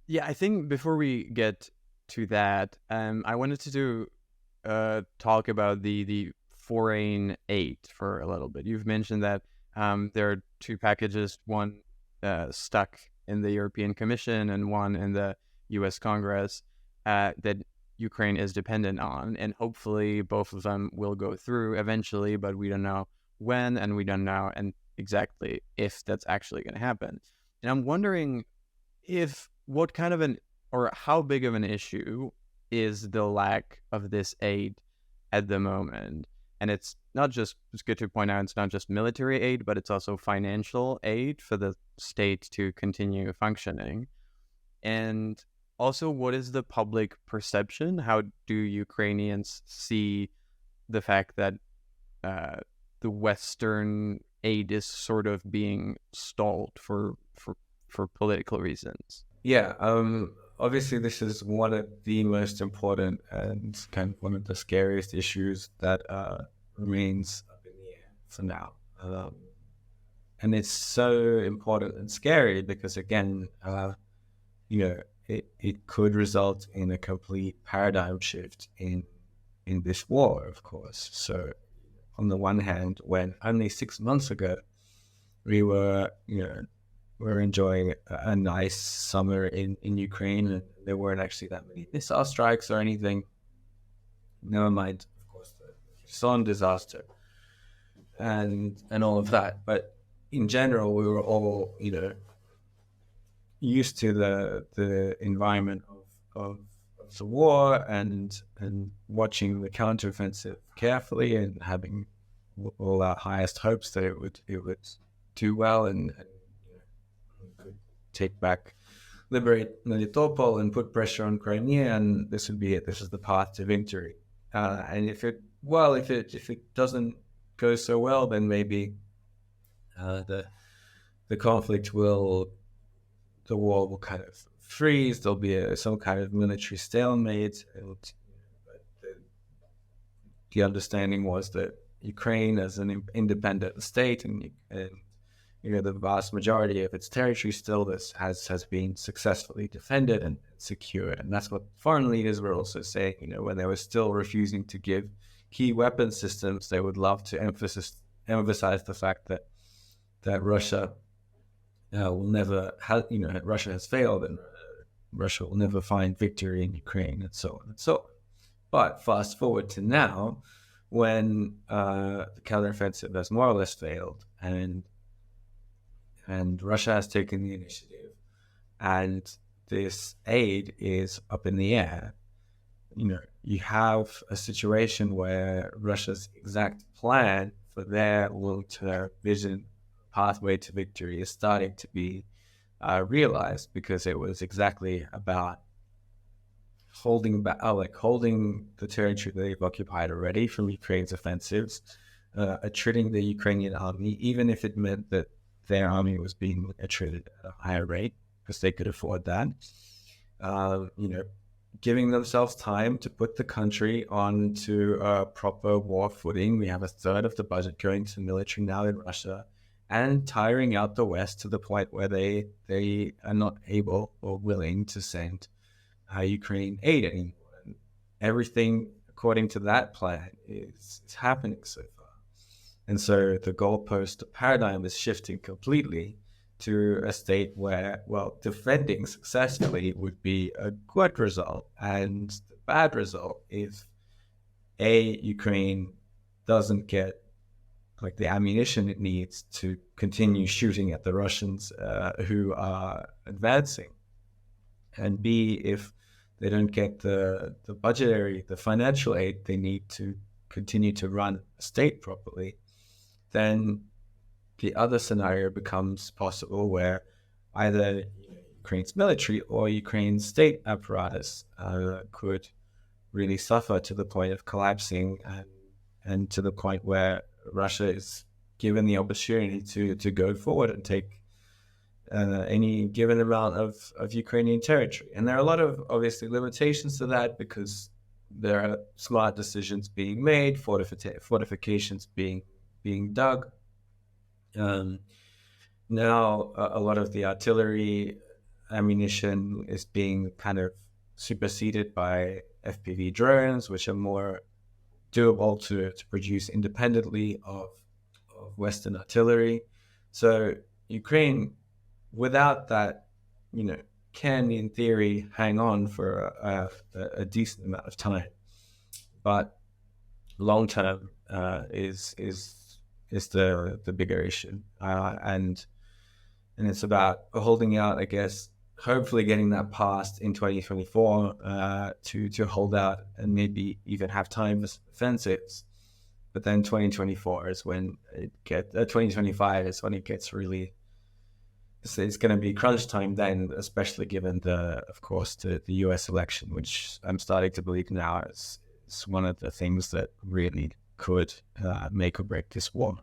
Yeah, I think before we get to that, I wanted to talk about the foreign aid for a little bit. You've mentioned that there are two packages, one stuck in the European Commission and one in the U.S. Congress that Ukraine is dependent on, and hopefully both of them will go through eventually, but we don't know when, and we don't know and exactly if that's actually going to happen. And I'm wondering if what kind of an or how big of an issue is the lack of this aid at the moment. And it's good to point out, it's not just military aid, but it's also financial aid for the state to continue functioning. And also, what is the public perception? How do Ukrainians see the fact that uh, the Western aid is sort of being stalled for political reasons? Yeah, obviously, this is one of the most important and kind of one of the scariest issues that remains up in the air for now. And it's so important and scary because, again, it could result in a complete paradigm shift in this war, of course. So, on the one hand, when only 6 months ago we were enjoying a nice summer in Ukraine, and there weren't actually that many missile strikes or anything. Never mind, of course, the Kherson disaster and all of that. But in general, we were all used to the environment of the war and watching the counteroffensive carefully and having all our highest hopes that it would do well and could take back, liberate Melitopol and put pressure on Crimea, and this would be it. This is the path to victory. And if it doesn't go so well, then maybe the conflict the war will kind of freeze. There'll be some kind of military stalemate. The understanding was that Ukraine, as an independent state, and the vast majority of its territory still has been successfully defended and secured. And that's what foreign leaders were also saying. When they were still refusing to give key weapon systems, they would love to emphasize the fact that Russia will never have, Russia has failed, and Russia will never find victory in Ukraine, and so on and so on. But fast forward to now, when the counteroffensive has more or less failed, and Russia has taken the initiative, and this aid is up in the air. You have a situation where Russia's exact plan for their long-term vision, pathway to victory, is starting to be realized, because it was exactly about holding the territory they've occupied already from Ukraine's offensives, attriting the Ukrainian army, even if it meant that their army was being attrited at a higher rate, because they could afford that. Giving themselves time to put the country onto a proper war footing. We have a third of the budget going to military now in Russia, and tiring out the West to the point where they are not able or willing to send Ukraine aid anymore. And everything according to that plan is happening so far. And so the goalpost, the paradigm is shifting completely to a state where, defending successfully would be a good result, and the bad result if Ukraine doesn't get the ammunition it needs to continue shooting at the Russians who are advancing, and B, if they don't get the financial aid they need to continue to run a state properly, then the other scenario becomes possible, where either Ukraine's military or Ukraine's state apparatus could really suffer to the point of collapsing, and to the point where Russia is given the opportunity to go forward and take any given amount of Ukrainian territory. And there are a lot of, obviously, limitations to that, because there are smart decisions being made, fortifications being dug. Now, a lot of the artillery ammunition is being kind of superseded by FPV drones, which are more doable to produce independently of Western artillery. So Ukraine, without that, can in theory hang on for a decent amount of time, but long term is the bigger issue, and it's about holding out, I guess. Hopefully, getting that passed in 2024 to hold out and maybe even have time for offensives. But then 2024 is when 2025 is when it gets really. It's going to be crunch time then, especially given of course, the U.S. election, which I'm starting to believe now is one of the things that really could make or break this war.